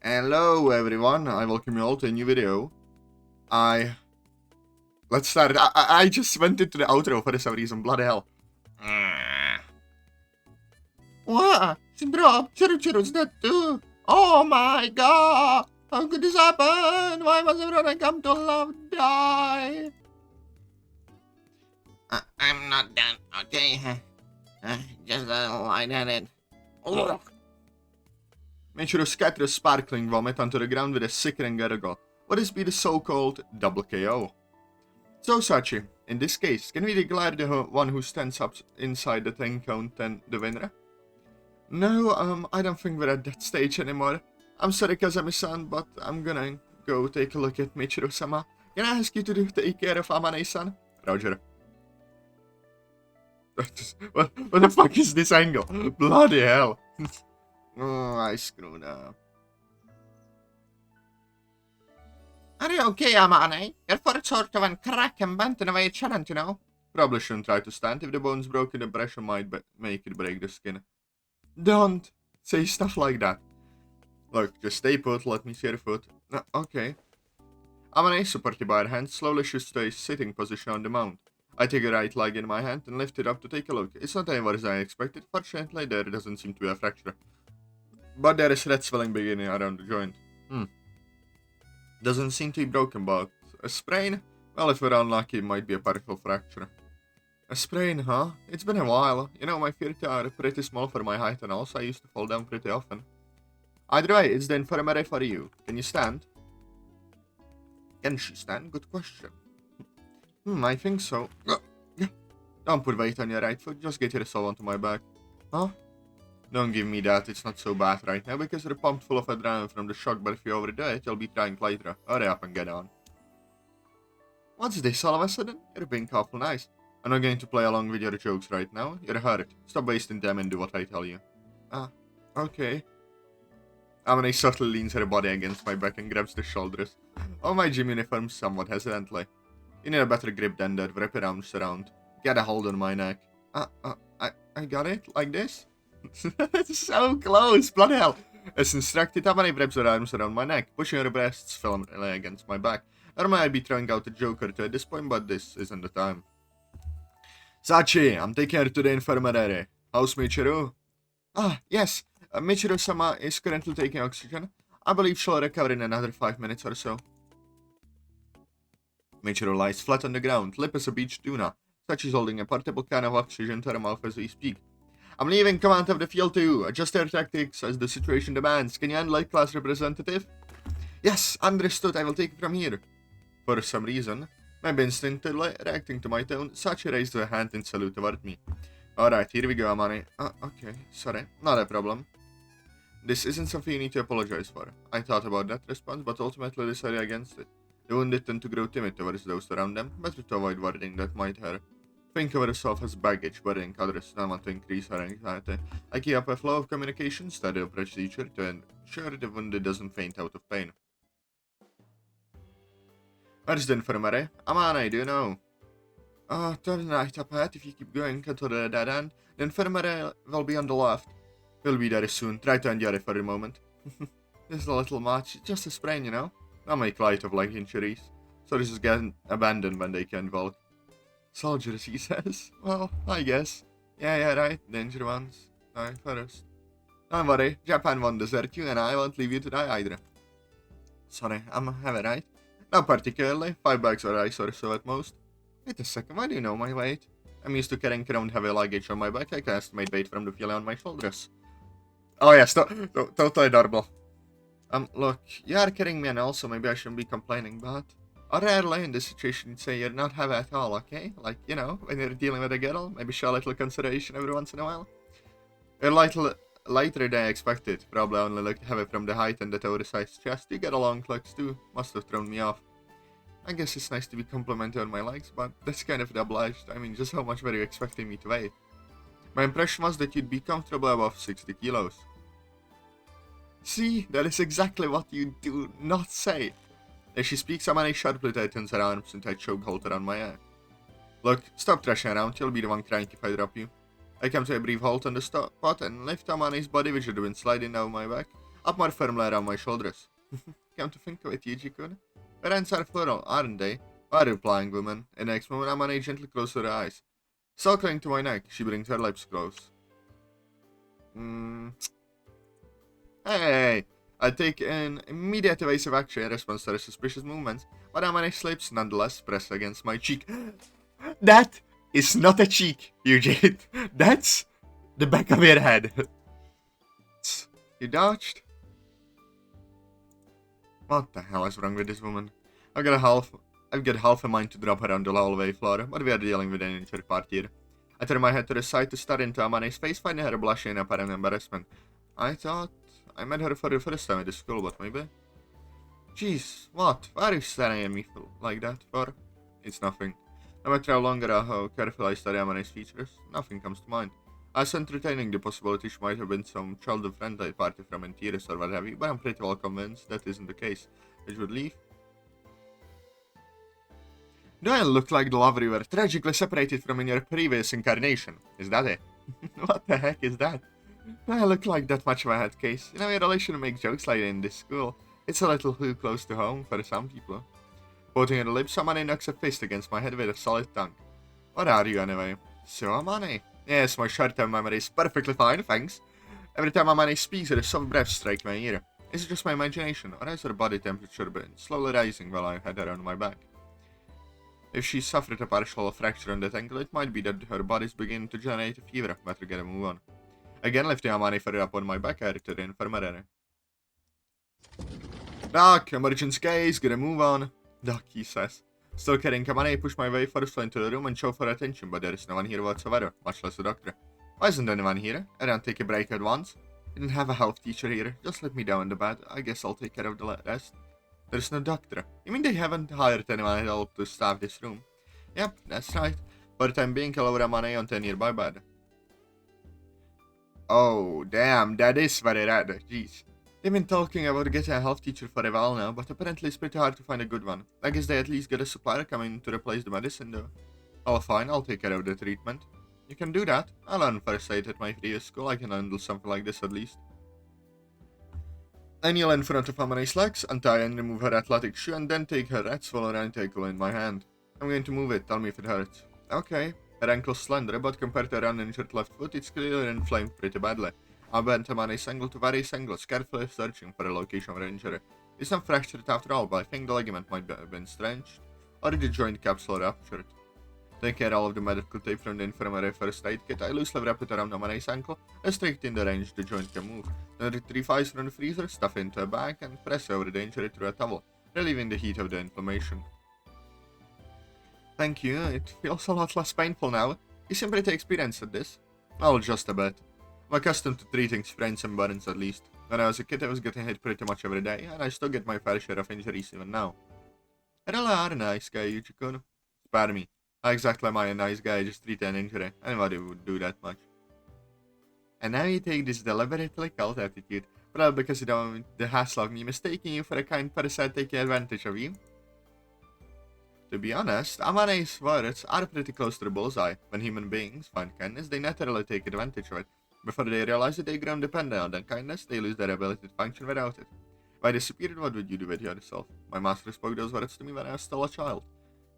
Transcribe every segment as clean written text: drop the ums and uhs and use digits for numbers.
Hello everyone, I welcome you all to a new video. Let's start. I just went into the outro for some reason, bloody hell. What? Bro, Chiru's dead too. Oh my god! How could this happen? Why must everyone come to love die? I'm not done, okay? Just a little lightheaded. Michiru scatters sparkling vomit onto the ground with a sickening gurgle. What is be the so-called double KO? So, Sachi, in this case, can we declare the one who stands up inside the 10 count and the winner? No, I don't think we're at that stage anymore. I'm sorry, Kazami-san, but I'm gonna go take a look at Michiru-sama. Can I ask you to take care of Amane-san? Roger. What the fuck is this angle? Bloody hell. Oh, I screwed up. Are you okay, Amane? Your foot sort of crack and bent in a way it shouldn't, you know? Probably shouldn't try to stand. If the bone's broken, the pressure might make it break the skin. Don't say stuff like that. Look, just stay put, let me see your foot. Okay. Amane, supported by her hand, slowly shifts to a sitting position on the mount. I take her right leg in my hand and lift it up to take a look. It's not as I expected. Fortunately, there doesn't seem to be a fracture. But there is red swelling beginning around the joint. Doesn't seem to be broken, but a sprain? Well, if we're unlucky, it might be a partial fracture. A sprain, huh? It's been a while. You know, my feet are pretty small for my height, and also I used to fall down pretty often. Either way, it's the infirmary for you. Can you stand? Can she stand? Good question. I think so. Don't put weight on your right foot, just get yourself onto my back. Huh? Don't give me that, it's not so bad right now, because you're pumped full of adrenaline from the shock, but if you overdo it, you'll be trying later. Hurry up and get on. What's this all of a sudden? You're being awful nice. I'm not going to play along with your jokes right now. You're hurt. Stop wasting them and do what I tell you. Okay. Amane subtly leans her body against my back and grabs the shoulders of my gym uniform somewhat hesitantly. You need a better grip than that. Wrap your arms around. Get a hold on my neck. I got it? Like this? It's so close, bloody hell. As instructed, Amane wraps her arms around my neck, pushing her breasts firmly against my back. Normally I'd be throwing out a joke or two at this point, but this isn't the time. Sachi, I'm taking her to the infirmary. How's Michiru? Yes. Michiru-sama is currently taking oxygen. I believe she'll recover in another 5 minutes or so. Michiru lies flat on the ground, lip as a beach tuna. Sachi's holding a portable can of oxygen to her mouth as we speak. I'm leaving command of the field too. Adjust your tactics as the situation demands. Can you handle it, class representative? Yes, understood. I will take it from here. For some reason, maybe instinctively reacting to my tone, Sachi raised her hand in salute toward me. Alright, here we go, Amane. Okay, sorry. Not a problem. This isn't something you need to apologize for. I thought about that response, but ultimately decided against it. The wounded tend to grow timid towards those around them, better to avoid worrying that might hurt. Think of herself as baggage, worrying others, not want to increase her anxiety. I keep up a flow of communication, study a procedure to ensure the wounded doesn't faint out of pain. Where's the infirmary? Amane, do you know? Turn right up ahead. If you keep going to the dead end, the infirmary will be on the left. We'll be there soon. Try to endure it for a moment. This is a little much. It's just a sprain, you know? Don't make light of like injuries. So this is getting abandoned when they can't walk. Soldiers, he says. Well, I guess. Yeah, right. Danger ones. Die first. Don't worry. Japan won't desert you and I won't leave you to die either. Sorry, I'm heavy, right? Not particularly. 5 bags of rice or so at most. Wait a second, why do you know my weight? I'm used to carrying around heavy luggage on my back. I can estimate weight from the feeling on my shoulders. Oh yes, totally adorable. Look, you are carrying me and also maybe I shouldn't be complaining, but rarely in this situation you'd say you're not heavy at all, okay? Like, you know, when you're dealing with a girl, maybe show a little consideration every once in a while. You're lighter than I expected. Probably only looked heavy from the height and that oversized chest. You get long legs too. Must have thrown me off. I guess it's nice to be complimented on my legs, but that's kind of double-edged. I mean, just how much were you expecting me to weigh? My impression was that you'd be comfortably above 60 kilos. See, that is exactly what you do not say. As she speaks, Amane sharply tightens her arms into a chokehold around my neck. Look, stop thrashing around, you'll be the one crying if I drop you. I come to a brief halt on the spot and lift Amane's body, which had been sliding down my back. up more firmly around my shoulders. Come to think of it, Yuji-kun, parents are plural, aren't they? Why, replying woman. In the next moment, Amane gently closed her eyes. Still clinging to my neck, she brings her lips close. Hey! I take an immediate evasive action in response to her suspicious movements, but Amane's lips nonetheless press against my cheek. That is not a cheek, Yuji. That's the back of your head. You dodged? What the hell is wrong with this woman? I've got half a mind to drop her on the hallway floor, but we are dealing with an injured part here. I turn my head to the side to stare into Amane's face, finding her blushing in apparent embarrassment. I thought I met her for the first time at the school, but maybe... Jeez, what? Why are you staring at me like that for? It's nothing. No matter how long or how carefully I study Amane's features, nothing comes to mind. I was entertaining the possibility she might have been some child-friendly party from Antares or what have you, but I'm pretty well convinced that isn't the case. Which would leave. Do I look like the lover you were tragically separated from in your previous incarnation? Is that it? What the heck is that? Do I look like that much of a head case? You know, your relation makes jokes like that in this school. It's a little too close to home for some people. Quoting her lips, Amane knocks a fist against my head with a solid tongue. What are you anyway? So, Amane? Yes, my short-term memory is perfectly fine, thanks. Every time Amane speaks, her soft breath strikes my ear. Is it just my imagination, or has her body temperature been slowly rising while I had her on my back? If she suffered a partial fracture on that ankle, it might be that her body's beginning to generate a fever. Better get a move on. Again, lifting Amane further up on my back, I return to the infirmary. Doc, emergency case, get a move on. Doc, he says. Still carrying Amane, I push my way forcefully into the room and show for attention, but there is no one here whatsoever, much less a doctor. Why isn't anyone here? I don't take a break at once. Didn't have a health teacher here. Just let me down in the bed. I guess I'll take care of the rest. There's no doctor. You mean they haven't hired anyone at all to staff this room? Yep, that's right. For the time being, I'll lower Amane onto a nearby bed. Oh, damn, that is very rad. Jeez. They've been talking about getting a health teacher for a while now, but apparently it's pretty hard to find a good one. I guess they at least get a supplier coming to replace the medicine though. Oh fine, I'll take care of the treatment. You can do that. I learned first aid at my previous school. I can handle something like this at least. I kneel in front of Amane's legs, untie and remove her athletic shoe, and then take her red swollen ankle in my hand. I'm going to move it, tell me if it hurts. Okay. Her ankle's slender, but compared to her uninjured left foot, it's clearly inflamed pretty badly. I bent Amane's ankle to various angles, carefully searching for a location of her injury. It's not fractured after all, but I think the ligament might have been stretched, or the joint capsule ruptured. Taking all of the medical tape from the infirmary first aid kit, I loosely wrap it around Amane's ankle, restricting the range the joint can move. Then retrieve ice from the freezer, stuff it into a bag, and press over the injury through a towel, relieving the heat of the inflammation. Thank you, it feels a lot less painful now. You seem pretty experienced at this. Well, just a bit. I'm accustomed to treating sprains and burns at least. When I was a kid, I was getting hit pretty much every day, and I still get my fair share of injuries even now. You really are a nice guy, Yuji-kun. Spare me. How exactly am I a nice guy? I just treat an injury. Anybody would do that much. And now you take this deliberately cold attitude, probably because you don't want the hassle of me mistaking you for a kind person taking advantage of you. To be honest, Amane's words are pretty close to the bullseye. When human beings find kindness, they naturally take advantage of it. Before they realize that they grow dependent on that kindness, they lose their ability to function without it. If I disappeared, what would you do with yourself? My master spoke those words to me when I was still a child.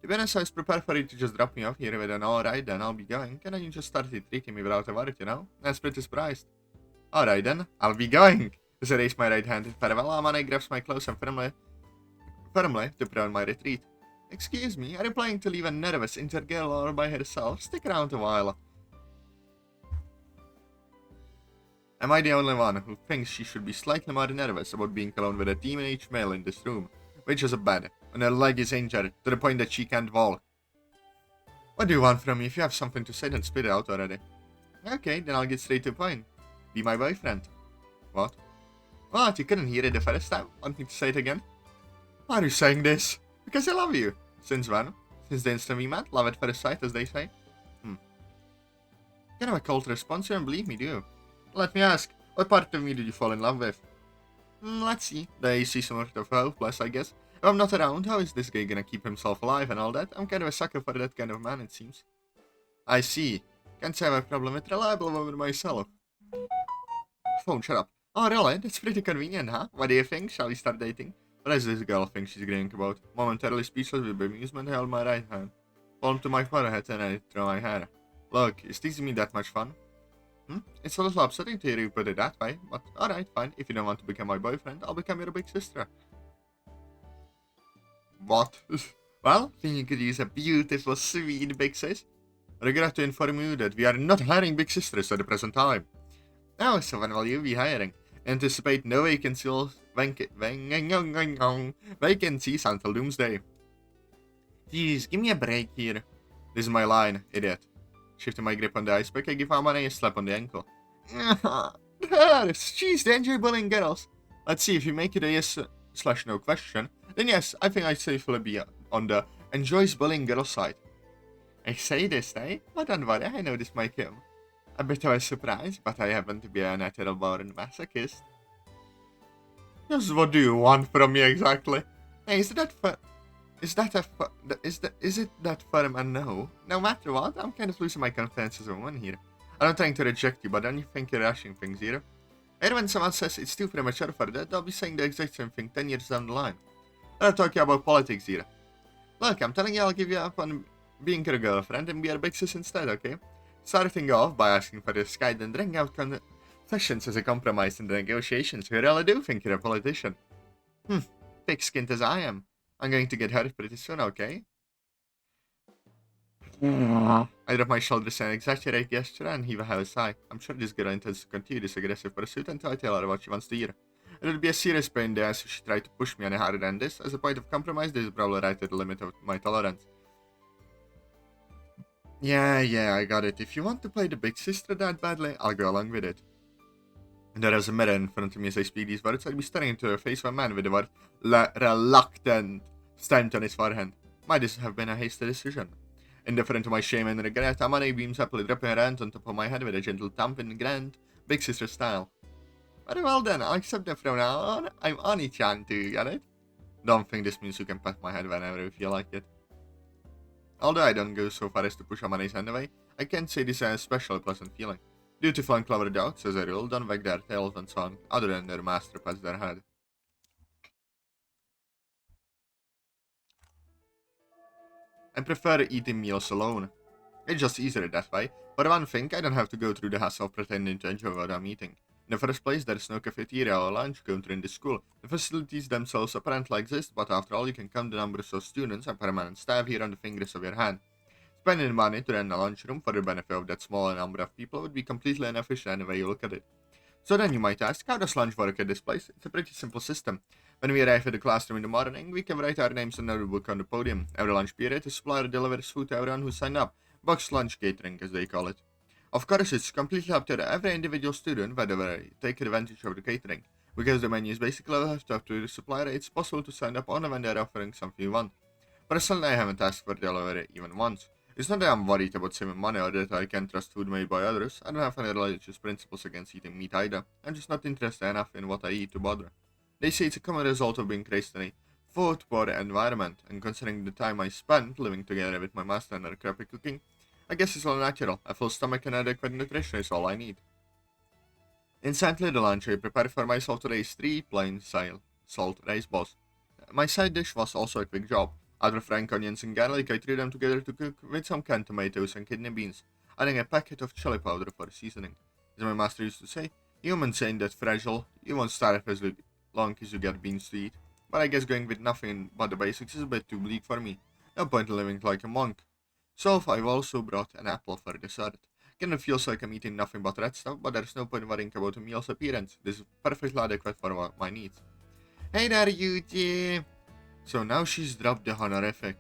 To be honest, I was prepared for you to just drop me off here with an alright then, I'll be going. And then you just started treating me without a word, you know? I was pretty surprised. Alright then, I'll be going. As I raise my right hand in farewell, Amane grabs my clothes and firmly to put on my retreat. Excuse me, are you planning to leave a nervous injured girl all by herself? Stick around a while. Am I the only one who thinks she should be slightly more nervous about being alone with a teenage male in this room? Which is a bad, when her leg is injured, to the point that she can't walk. What do you want from me? If you have something to say, then spit it out already. Okay, then I'll get straight to the point. Be my boyfriend. What? What? You couldn't hear it the first time? Want me to say it again? Why are you saying this? Because I love you. Since when? Since the instant we met? Love at first sight, as they say. Kind of a cold response, you don't believe me, do you? Let me ask, what part of me did you fall in love with? Let's see. The AC sort of hopeless, I guess. If I'm not around, how is this guy gonna keep himself alive and all that? I'm kind of a sucker for that kind of man, it seems. I see. Can't say I have a problem with reliable women myself. Phone, shut up. Oh, really? That's pretty convenient, huh? What do you think? Shall we start dating? What does this girl think she's grinning about? Momentarily speechless with amusement, I held my right hand, palm to my forehead, and I threw my hair. Look, is teasing me that much fun? It's a little upsetting to hear you put it that way, but alright, fine. If you don't want to become my boyfriend, I'll become your big sister. What? Well, think you could use a beautiful, sweet big sis? Regret to inform you that we are not hiring big sisters at the present time. Oh, so when will you be hiring? Anticipate no vacancies until doomsday. Jeez, give me a break here. This is my line, idiot. Shifting my grip on the ice pick, I give Amane a slap on the ankle. Jeez, they enjoy bullying girls. Let's see, if you make it a yes/no question, then yes, I think I'd safely be on the enjoys bullying girls side. I say this, eh? But don't worry, I know this might come a bit of a surprise, but I happen to be a natural born masochist. Just what do you want from me exactly? Hey, is it that firm and no? No matter what, I'm kind of losing my confidence as a woman here. I'm not trying to reject you, but don't you think you're rushing things here? And when someone says it's too premature for that, they'll be saying the exact same thing 10 years down the line. I'm not talking about politics here. Look, I'm telling you I'll give you up on being your girlfriend and be your big sis instead, okay? Starting off by asking for this guide and drawing out confessions as a compromise in the negotiations. You really do think you're a politician. Thick-skinned as I am. I'm going to get hurt pretty soon, okay? I drop my shoulders and exaggerate gesture and heave a heavy sigh. I'm sure this girl intends to continue this aggressive pursuit until I tell her what she wants to hear. It would be a serious pain in the ass if she tried to push me any harder than this. As a point of compromise, this is probably right at the limit of my tolerance. Yeah, I got it. If you want to play the big sister that badly, I'll go along with it. And there is a mirror in front of me as I speak these words. I'd be staring into the face of a man with the word reluctant stamped on his forehead. Might this have been a hasty decision? Indifferent to my shame and regret, Amane beams happily, dropping her hand on top of my head with a gentle thump in grand, big sister style. Very well then, I'll accept that from now on. I'm Ani-chan too, got it? Don't think this means you can pat my head whenever you feel like it. Although I don't go so far as to push Amane's hand away, I can't say this is a especially pleasant feeling. Dutiful and clever dogs, as a rule, don't wag their tails and song, other than their master pats their head. I prefer eating meals alone. It's just easier that way. For one thing, I don't have to go through the hassle of pretending to enjoy what I'm eating. In the first place, there's no cafeteria or lunch counter in this school. The facilities themselves apparently exist, but after all, you can count the numbers of students and permanent staff here on the fingers of your hand. Spending money to rent a lunchroom for the benefit of that small number of people would be completely inefficient any way you look at it. So then you might ask, how does lunch work at this place? It's a pretty simple system. When we arrive at the classroom in the morning, we can write our names on a book on the podium. Every lunch period, the supplier delivers food to everyone who signed up. Box lunch catering, as they call it. Of course, it's completely up to every individual student whether they take advantage of the catering. Because the menu is basically left up to the supplier, it's possible to sign up only when they're offering something you want. Personally, I haven't asked for delivery even once. It's not that I'm worried about saving money or that I can't trust food made by others. I don't have any religious principles against eating meat either. I'm just not interested enough in what I eat to bother. They say it's a common result of being raised in a food-poor environment, and considering the time I spent living together with my master and her crappy cooking, I guess it's all natural. A full stomach and adequate nutrition is all I need. Instantly, the lunch I prepared for myself today is 3 plain salt rice balls. My side dish was also a quick job. Out of frank onions and garlic, I threw them together to cook with some canned tomatoes and kidney beans, adding a packet of chili powder for seasoning. As my master used to say, humans ain't that fragile, you won't starve as long as you get beans to eat. But I guess going with nothing but the basics is a bit too bleak for me. No point in living like a monk. So I've also brought an apple for dessert. Kinda feels like I'm eating nothing but red stuff, but there's no point worrying about a meal's appearance. This is perfectly adequate for my needs. Hey there, Yuji! So now she's dropped the honorific.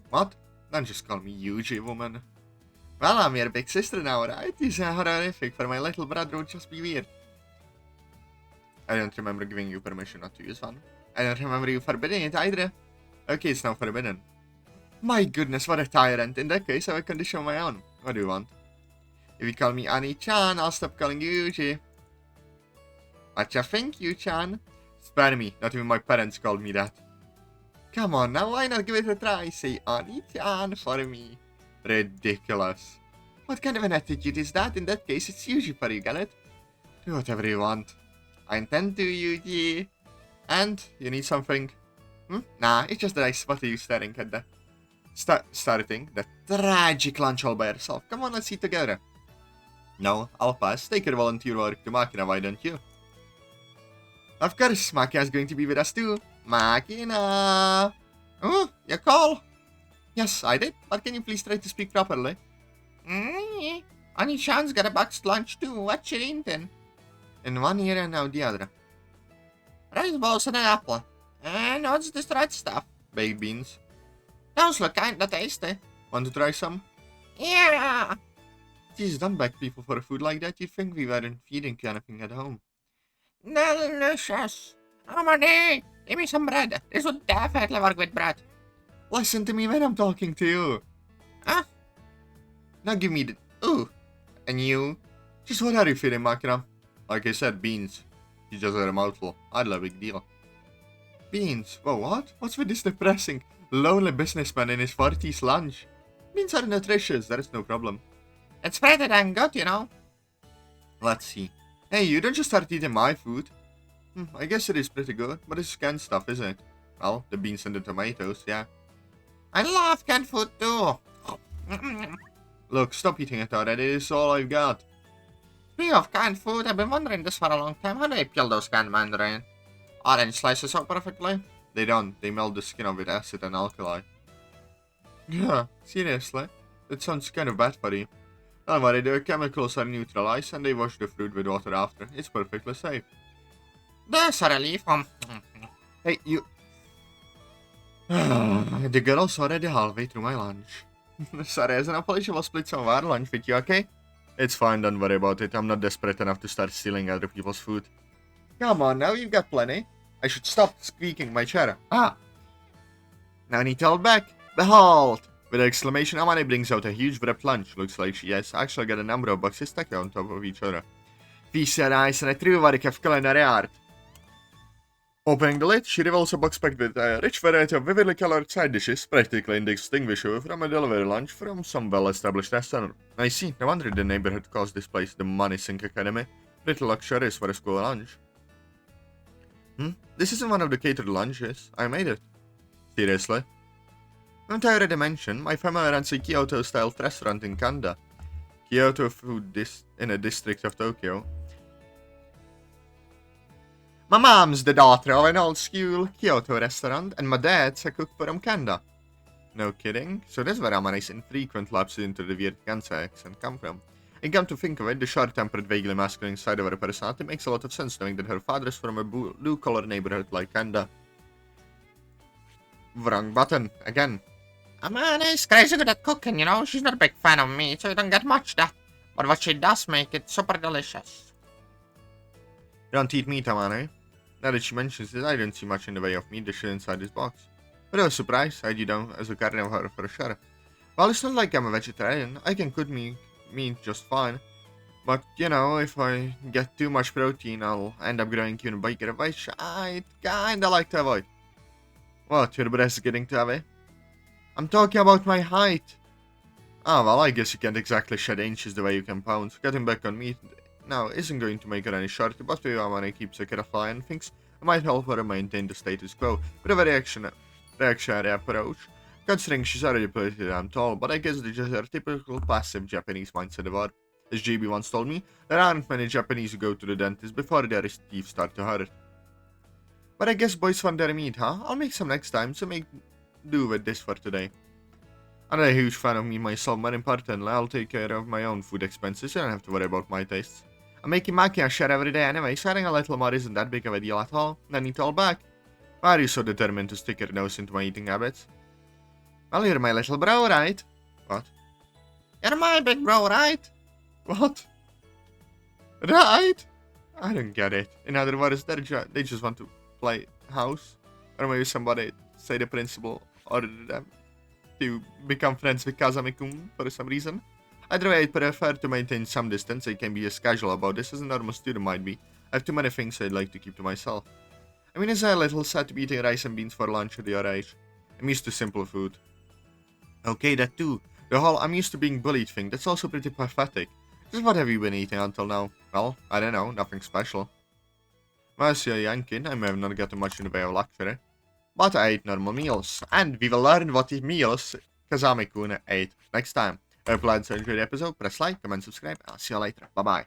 What? Don't just call me Yuji, woman. Well, I'm your big sister now, right? This honorific for my little brother would just be weird. I don't remember giving you permission not to use one. I don't remember you forbidding it either. Okay, it's now forbidden. My goodness, what a tyrant. In that case, I have a condition of my own. What do you want? If you call me Ani-chan, I'll stop calling you Yuji. What you think, Yu-chan? Spare me, not even my parents called me that. Come on, now why not give it a try? Say Ani-chan for me. Ridiculous. What kind of an attitude is that? In that case, it's Yuji for you, get it? Do whatever you want. I intend to, Yuji. And, you need something? Nah, it's just that I spotted you staring at the... starting the tragic lunch all by yourself. Come on, let's eat together. No, I'll pass. Take your volunteer work to Makina, why don't you? Of course, Makina's going to be with us too. Makina! Oh, you call? Yes, I did, but can you please try to speak properly? Ani-chan's got a boxed lunch too. What you eating? In one ear and out the other. Rice balls and an apple. And what's this red stuff? Baked beans. Those look kinda tasty. Want to try some? Yeah! Jeez, don't beg people for food like that. You'd think we weren't feeding you anything at home. Delicious. Amane, give me some bread. This would definitely work with bread. Listen to me when I'm talking to you. Huh? Now give me the... Ooh. And you? Just what are you feeling, Makina? Like I said, beans. You just had a mouthful. I'd love a big deal. Beans? Whoa, what? What's with this depressing, lonely businessman in his 40s lunch? Beans are nutritious, that is no problem. It's pretty dang good, you know. Let's see. Hey, you don't just start eating my food. I guess it is pretty good, but it's canned stuff, isn't it? Well, the beans and the tomatoes, yeah. I love canned food too. Look, stop eating it already, it's all I've got. Speaking of canned food, I've been wondering this for a long time. How do they peel those canned mandarin? Orange slices out perfectly? They don't, they melt the skin off with acid and alkali. Yeah, seriously? That sounds kind of bad for you. Don't worry, the chemicals are neutralized and they wash the fruit with water after. It's perfectly safe. That's a relief. Hey, you... The girl's already halfway through my lunch. Sorry, as an apology, we'll split some of our lunch with you, okay? It's fine, don't worry about it. I'm not desperate enough to start stealing other people's food. Come on now, you've got plenty. I should stop squeaking my chair. Ah! Now I need to hold back. Behold! With an exclamation, Amane brings out a huge wrapped lunch. Looks like she has actually got a number of boxes stacked on top of each other. Feast your eyes and a true work of culinary art. Opening the lid, she reveals a box packed with a rich variety of vividly colored side dishes, practically indistinguishable from a delivery lunch from some well-established restaurant. I see, no wonder the neighborhood calls this place the Money Sink Academy. Pretty luxurious for a school lunch. This isn't one of the catered lunches. I made it. Seriously? Don't I already mention, my family runs a Kyoto-style restaurant in Kanda. Kyoto food in a district of Tokyo. My mom's the daughter of an old-school Kyoto restaurant, and my dad's a cook from Kanda. No kidding? So that's where Amane's infrequent lapses into the weird Kansai accent come from. And come to think of it, the short-tempered, vaguely masculine side of her personality makes a lot of sense, knowing that her father is from a blue-collar neighborhood like Kanda. Wrong button, again. Amane's crazy good at cooking, you know. She's not a big fan of meat, so you don't get much of that. But what she does make it super delicious. Don't eat meat, Amane. Now that she mentions it, I don't see much in the way of meat dishes inside this box. But I was surprised, I had you down as a carnivore for sure. Well, it's not like I'm a vegetarian, I can cook meat just fine. But, you know, if I get too much protein, I'll end up growing even bigger, which I'd kinda like to avoid. What, your breast is getting too heavy? I'm talking about my height. Ah, well, I guess you can't exactly shed inches the way you can pounds. Cutting back on meat now isn't going to make her any shorter, but Amane keeps a careful eye and thinks it might help her maintain the status quo with a very reactionary approach. Considering she's already pretty damn tall, but I guess it's just her typical passive Japanese mindset of her. As JB once told me, there aren't many Japanese who go to the dentist before their teeth start to hurt. But I guess boys want their meat, huh? I'll make some next time, so make do with this for today. I'm not a huge fan of meat myself, but importantly, I'll take care of my own food expenses, I don't have to worry about my tastes. I'm making maki a share every day anyway, so adding a little more isn't that big of a deal at all. No need to hold back. Why are you so determined to stick your nose into my eating habits? Well, you're my little bro, right? What? You're my big bro, right? What? Right? I don't get it. In other words, they just want to play house. Or maybe somebody say the principal ordered them to become friends with Kazami-kun for some reason. Either way, I'd prefer to maintain some distance. I can be as casual about this as a normal student might be. I have too many things I'd like to keep to myself. I mean, it's a little sad to be eating rice and beans for lunch at your age. I'm used to simple food. Okay, that too. The whole I'm used to being bullied thing, that's also pretty pathetic. Just what have you been eating until now? Well, I don't know, nothing special. As you're yanking, I may have not gotten much in the way of luxury, but I ate normal meals, and we will learn what meals Kazami-kun ate next time. I hope you enjoyed the episode. Press like, comment, subscribe, and I'll see you later. Bye bye.